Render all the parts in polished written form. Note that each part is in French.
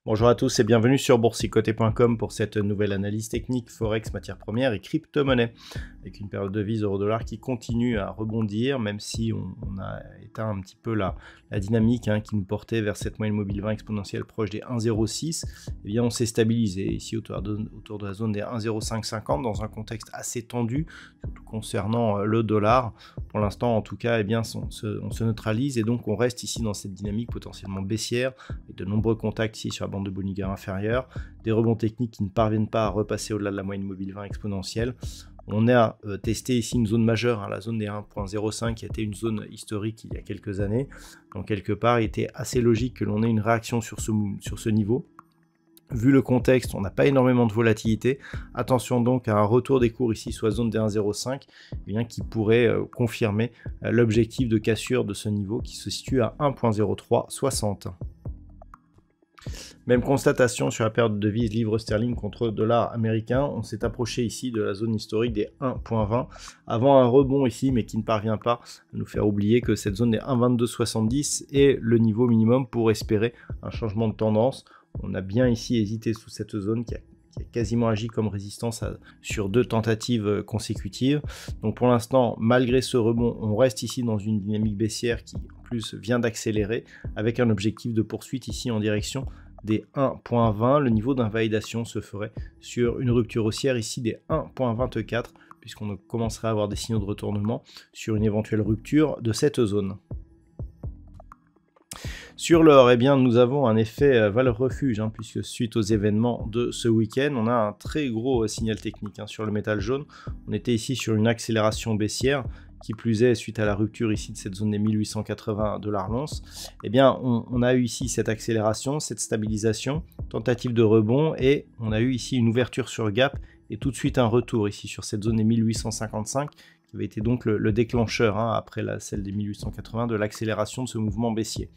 Bonjour à tous et bienvenue sur boursicoté.com pour cette nouvelle analyse technique Forex, matières premières et crypto-monnaie. Avec une période de devise euro-dollar qui continue à rebondir, même si on a éteint un petit peu la dynamique qui nous portait vers cette moyenne mobile 20 exponentielle proche des 1,06. Eh bien, on s'est stabilisé ici autour de la zone des 1,0550 dans un contexte assez tendu, surtout concernant le dollar. Pour l'instant, en tout cas, eh bien, on se neutralise et donc on reste ici dans cette dynamique potentiellement baissière avec de nombreux contacts ici sur la bande de Bollinger inférieure, des rebonds techniques qui ne parviennent pas à repasser au-delà de la moyenne mobile 20 exponentielle. On a testé ici une zone majeure, la zone des 1.05 qui a été une zone historique il y a quelques années. Donc quelque part, il était assez logique que l'on ait une réaction sur ce niveau. Vu le contexte, on n'a pas énormément de volatilité. Attention donc à un retour des cours ici sur la zone des 1,05 qui pourrait confirmer l'objectif de cassure de ce niveau qui se situe à 1.0360. Même constatation sur la paire de devises livre sterling contre dollar américain. On s'est approché ici de la zone historique des 1.20 avant un rebond ici, mais qui ne parvient pas à nous faire oublier que cette zone des 1.2270 est le niveau minimum pour espérer un changement de tendance. On a bien ici hésité sous cette zone qui a quasiment agi comme résistance sur 2 tentatives consécutives. Donc pour l'instant, malgré ce rebond, on reste ici dans une dynamique baissière qui en plus vient d'accélérer avec un objectif de poursuite ici en direction des 1.20. Le niveau d'invalidation se ferait sur une rupture haussière ici des 1.24 puisqu'on commencerait à avoir des signaux de retournement sur une éventuelle rupture de cette zone. Sur l'or, eh bien, nous avons un effet valeur refuge, puisque suite aux événements de ce week-end, on a un très gros signal technique sur le métal jaune. On était ici sur une accélération baissière, qui plus est, suite à la rupture ici de cette zone des 1880 $ l'once. Eh bien, on a eu ici cette accélération, cette stabilisation, tentative de rebond, et on a eu ici une ouverture sur gap, et tout de suite un retour ici sur cette zone des 1855, qui avait été donc le déclencheur, après celle des 1880, de l'accélération de ce mouvement baissier.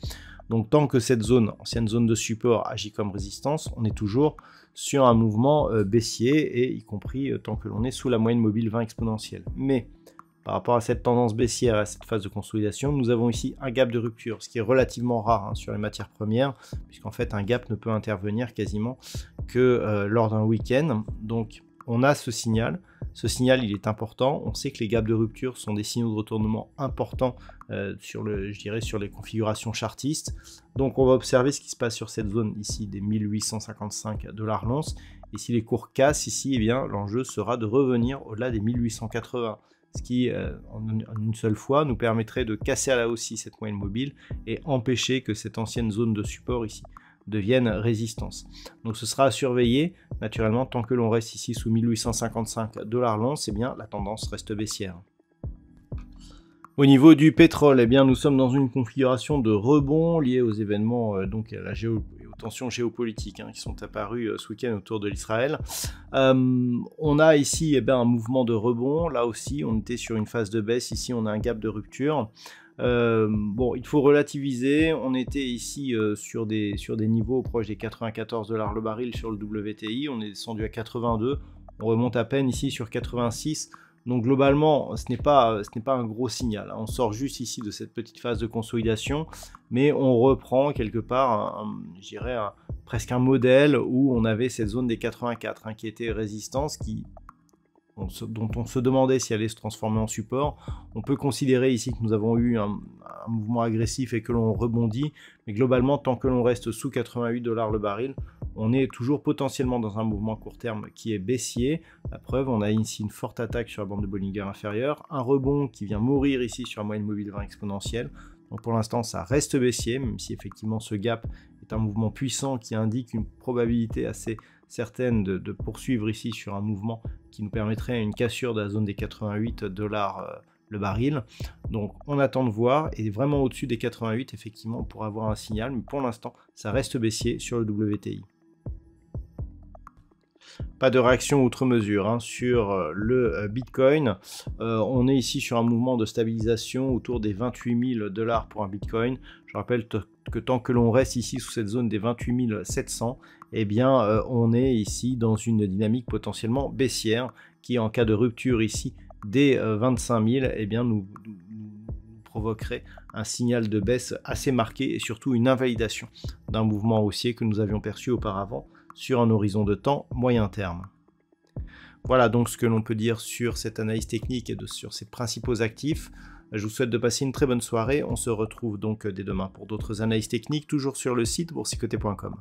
Donc tant que cette zone, ancienne zone de support, agit comme résistance, on est toujours sur un mouvement baissier, et y compris tant que l'on est sous la moyenne mobile 20 exponentielle. Mais par rapport à cette tendance baissière, à cette phase de consolidation, nous avons ici un gap de rupture, ce qui est relativement rare sur les matières premières, puisqu'en fait un gap ne peut intervenir quasiment que lors d'un week-end. Donc on a ce signal. Ce signal, il est important. On sait que les gaps de rupture sont des signaux de retournement importants sur les configurations chartistes. Donc on va observer ce qui se passe sur cette zone ici des 1855 $ l'once. Et si les cours cassent ici, eh bien l'enjeu sera de revenir au-delà des 1880. Ce qui, en une seule fois, nous permettrait de casser à la hausse cette moyenne mobile et empêcher que cette ancienne zone de support ici devienne résistance. Donc ce sera à surveiller. Naturellement, tant que l'on reste ici sous 1855 $ l'once, eh bien la tendance reste baissière. Au niveau du pétrole, eh bien nous sommes dans une configuration de rebond liée aux événements donc à aux tensions géopolitiques qui sont apparues ce week-end autour de l'Israël. On a ici un mouvement de rebond. Là aussi, on était sur une phase de baisse. Ici, on a un gap de rupture. Bon, il faut relativiser. On était ici sur des niveaux proches des 94 $ le baril sur le WTI. On est descendu à 82. On remonte à peine ici sur 86. Donc globalement, ce n'est pas un gros signal. On sort juste ici de cette petite phase de consolidation, mais on reprend quelque part, je dirais, presque un modèle où on avait cette zone des 84 qui était résistance, dont on se demandait si elle allait se transformer en support. On peut considérer ici que nous avons eu un mouvement agressif et que l'on rebondit, mais globalement, tant que l'on reste sous 88 $ le baril, on est toujours potentiellement dans un mouvement court terme qui est baissier. La preuve, on a ici une forte attaque sur la bande de Bollinger inférieure, un rebond qui vient mourir ici sur la moyenne mobile 20 exponentielle. Donc pour l'instant, ça reste baissier, même si effectivement ce gap est un mouvement puissant qui indique une probabilité assez certaine de poursuivre ici sur un mouvement qui nous permettrait une cassure de la zone des 88 $ le baril. Donc on attend de voir, et vraiment au-dessus des 88, effectivement, on pourra avoir un signal, mais pour l'instant, ça reste baissier sur le WTI. Pas de réaction outre mesure hein, sur le Bitcoin. On est ici sur un mouvement de stabilisation autour des 28 000 $ pour un Bitcoin. Je rappelle que tant que l'on reste ici sous cette zone des 28 700, eh bien, on est ici dans une dynamique potentiellement baissière qui, en cas de rupture ici des 25 000, eh bien, nous provoquerait un signal de baisse assez marqué et surtout une invalidation d'un mouvement haussier que nous avions perçu auparavant sur un horizon de temps moyen terme. Voilà donc ce que l'on peut dire sur cette analyse technique et sur ces principaux actifs. Je vous souhaite de passer une très bonne soirée. On se retrouve donc dès demain pour d'autres analyses techniques, toujours sur le site boursicoté.com.